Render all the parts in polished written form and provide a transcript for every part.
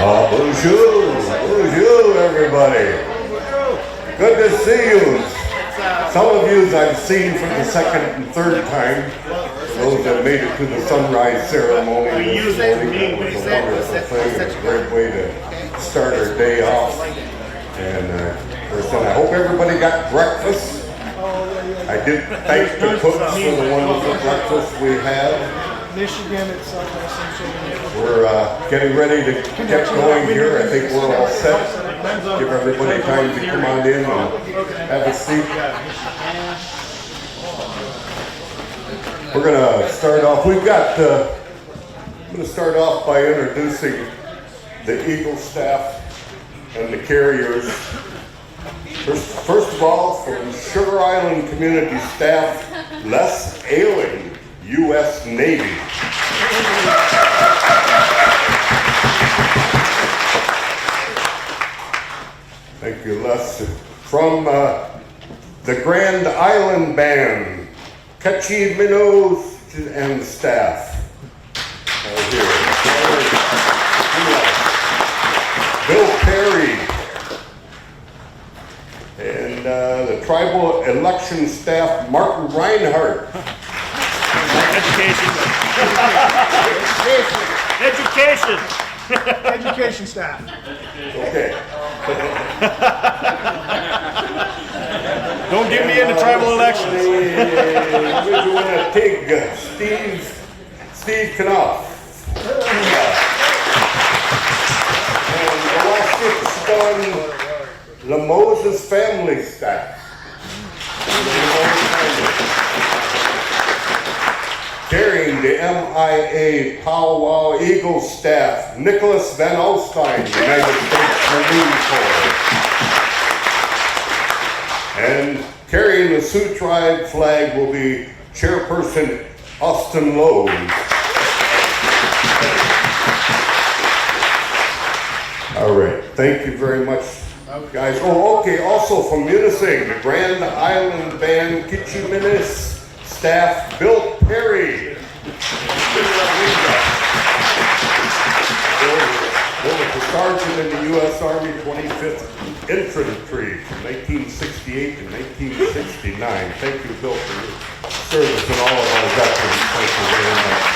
Bonjour, bonjour everybody. Good to see you. Some of you I've seen for the second and third time. Those that made it to the sunrise ceremony this morning, that was a wonderful thing. It's a great way to start our day off. And first I hope everybody got breakfast. I did thank the cooks for the wonderful breakfast we had. Michigan at Sault Tribe. We're getting ready to get going here. I think we're all set. Give everybody time to come on in and have a seat. We're going to start off. I'm going to start off by introducing the Eagle staff and the carriers. First of all, from Sugar Island Community Staff, Les Ailing, U.S. Navy. Thank you, Les. From the Grand Island Band, Catchy Minnows and staff. Bill Perry. And the tribal election staff, Martin Reinhardt. Education staff. Okay. Don't get me into tribal elections. We're going to take Steve Knopf. And the last one, the Moses family staff. Carrying the MIA Powwow Eagle staff, Nicholas Van Alstyne, United States Marine Corps. And carrying the Sault Tribe flag will be Chairperson Austin Lowe. All right, thank you very much, guys. Oh, okay, also from Munising, the Grand Island Band, Kitchuminis staff, Bill Perry. Bill was a sergeant in the U.S. Army 25th Infantry from 1968 to 1969. Thank you, Bill, for your service and all of our veterans. Thank you very much.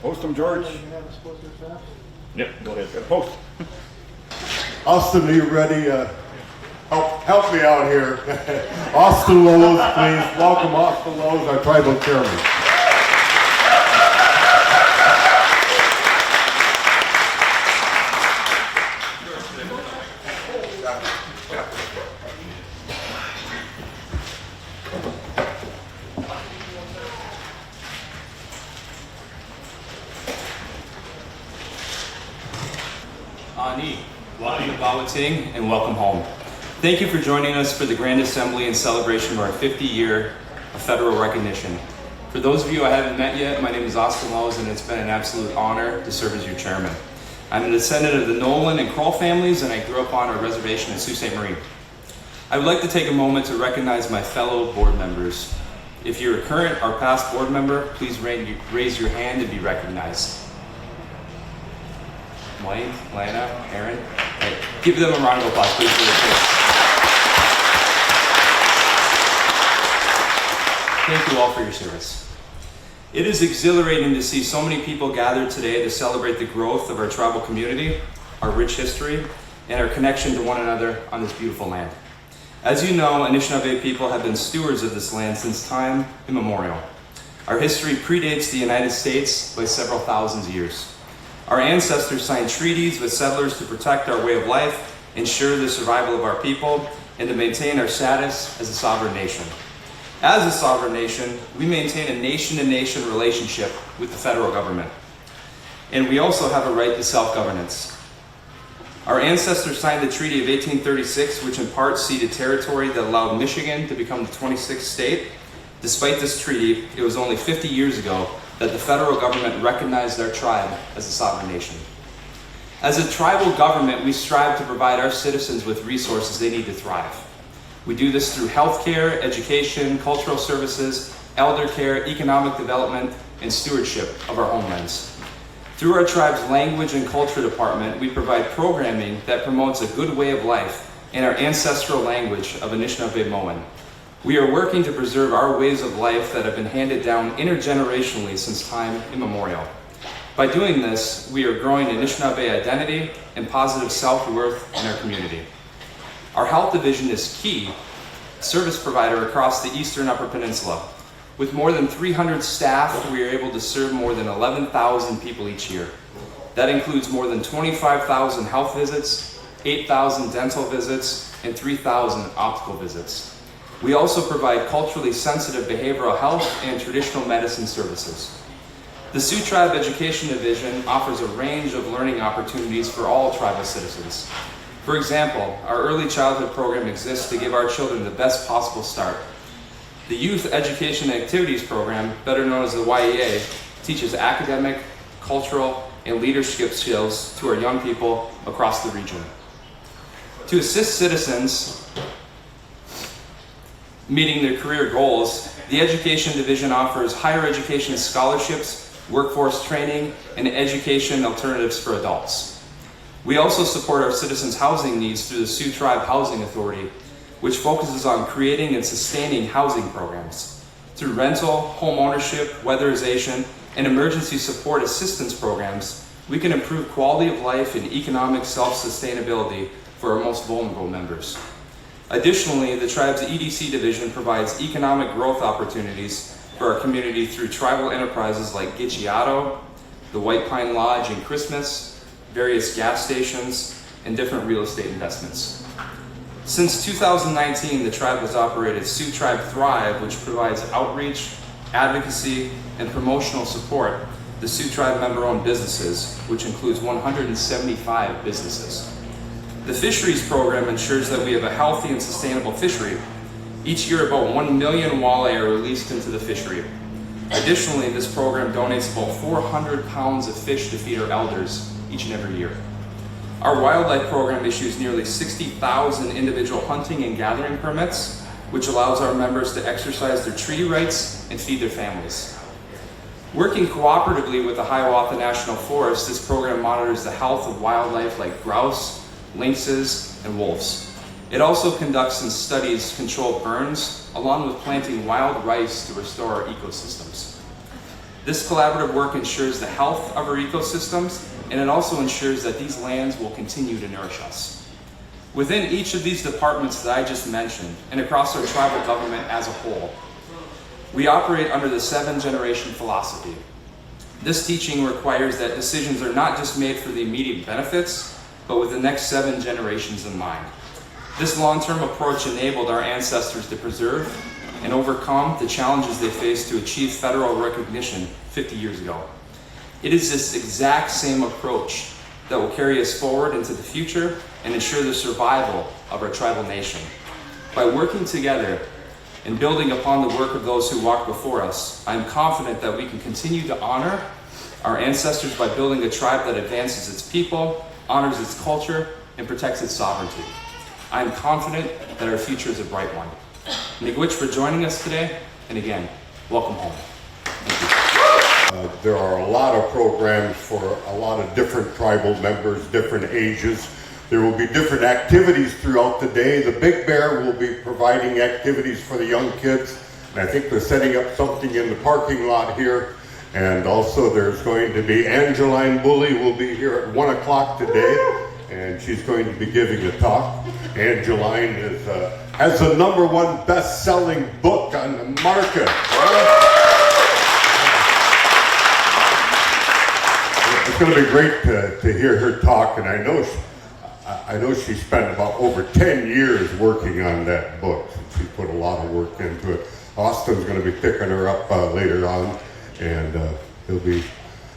Post them, George. Yep, go ahead. Post. Austin, are you ready? Help me out here. Austin Lowe's, please. Welcome Austin Lowe's, our tribal chairman. Ani, welcome to Bahweting and welcome home. Thank you for joining us for the Grand Assembly and celebration of our 50th year of federal recognition. For those of you I haven't met yet, my name is Austin Lowe's and it's been an absolute honor to serve as your chairman. I'm a descendant of the Nolan and Kroll families and I grew up on a reservation in Sault Ste. Marie. I would like to take a moment to recognize my fellow board members. If you're a current or past board member, please raise your hand and be recognized. Mike, Lana, Aaron. Hey, give them a round of applause, please, for their kids. Thank you all for your service. It is exhilarating to see so many people gathered today to celebrate the growth of our tribal community, our rich history, and our connection to one another on this beautiful land. As you know, Anishinaabe people have been stewards of this land since time immemorial. Our history predates the United States by several thousand years. Our ancestors signed treaties with settlers to protect our way of life, ensure the survival of our people, and to maintain our status as a sovereign nation. As a sovereign nation, we maintain a nation-to-nation relationship with the federal government. And we also have a right to self-governance. Our ancestors signed the Treaty of 1836, which in part ceded territory that allowed Michigan to become the 26th state. Despite this treaty, it was only 50 years ago that the federal government recognized our tribe as a sovereign nation. As a tribal government, we strive to provide our citizens with resources they need to thrive. We do this through healthcare, education, cultural services, elder care, economic development, and stewardship of our homelands. Through our tribe's language and culture department, we provide programming that promotes a good way of life in our ancestral language of Anishinaabe-Moan. We are working to preserve our ways of life that have been handed down intergenerationally since time immemorial. By doing this, we are growing Anishinaabe identity and positive self-worth in our community. Our health division is key service provider across the Eastern Upper Peninsula. With more than 300 staff, we are able to serve more than 11,000 people each year. That includes more than 25,000 health visits, 8,000 dental visits, and 3,000 optical visits. We also provide culturally sensitive behavioral health and traditional medicine services. The Sault Tribe Education Division offers a range of learning opportunities for all tribal citizens. For example, our early childhood program exists to give our children the best possible start. The Youth Education Activities Program, better known as the YEA, teaches academic, cultural, and leadership skills to our young people across the region. To assist citizens meeting their career goals, the Education Division offers higher education scholarships, workforce training, and education alternatives for adults. We also support our citizens' housing needs through the Sault Tribe Housing Authority, which focuses on creating and sustaining housing programs. Through rental, home ownership, weatherization, and emergency support assistance programs, we can improve quality of life and economic self-sustainability for our most vulnerable members. Additionally, the tribe's EDC division provides economic growth opportunities for our community through tribal enterprises like Gitchiato, the White Pine Lodge and Christmas, various gas stations, and different real estate investments. Since 2019, the tribe has operated Sault Tribe Thrive, which provides outreach, advocacy, and promotional support to Sault Tribe member-owned businesses, which includes 175 businesses. The Fisheries Program ensures that we have a healthy and sustainable fishery. Each year, about 1 million walleye are released into the fishery. Additionally, this program donates about 400 pounds of fish to feed our elders each and every year. Our wildlife program issues nearly 60,000 individual hunting and gathering permits, which allows our members to exercise their treaty rights and feed their families. Working cooperatively with the Hiawatha National Forest, this program monitors the health of wildlife like grouse, lynxes, and wolves. It also conducts and studies controlled burns, along with planting wild rice to restore our ecosystems. This collaborative work ensures the health of our ecosystems, and it also ensures that these lands will continue to nourish us. Within each of these departments that I just mentioned, and across our tribal government as a whole, we operate under the 7-generation philosophy. This teaching requires that decisions are not just made for the immediate benefits, but with the next 7 generations in mind. This long-term approach enabled our ancestors to preserve and overcome the challenges they faced to achieve federal recognition 50 years ago. It is this exact same approach that will carry us forward into the future and ensure the survival of our tribal nation. By working together and building upon the work of those who walked before us, I am confident that we can continue to honor our ancestors by building a tribe that advances its people, honors its culture, and protects its sovereignty. I am confident that our future is a bright one. Miigwech for joining us today, and again, welcome home. Thank you. There are a lot of programs for a lot of different tribal members, different ages. There will be different activities throughout the day. The Big Bear will be providing activities for the young kids, and I think they're setting up something in the parking lot here. And also there's going to be Angeline Bully will be here at 1 o'clock today, and she's going to be giving a talk. Angeline has the #1 best-selling book on the market. It's going to be great to hear her talk, and I know she spent about over 10 years working on that book. She put a lot of work into it. Austin's going to be picking her up later on, and he'll be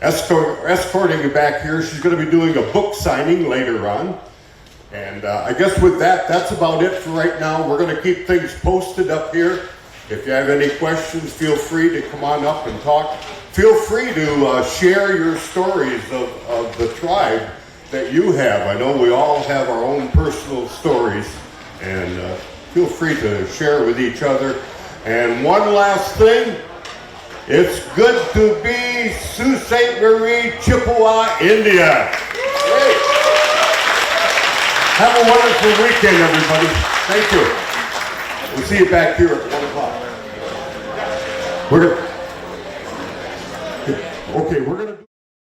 escorting her back here. She's going to be doing a book signing later on. And I guess with that, that's about it for right now. We're going to keep things posted up here. If you have any questions, feel free to come on up and talk. Feel free to share your stories of the tribe that you have. I know we all have our own personal stories, and feel free to share with each other. And one last thing, it's good to be Sault Ste. Marie, Chippewa, India. Great. Have a wonderful weekend, everybody. Thank you. We'll see you back here at 1 o'clock. We're gonna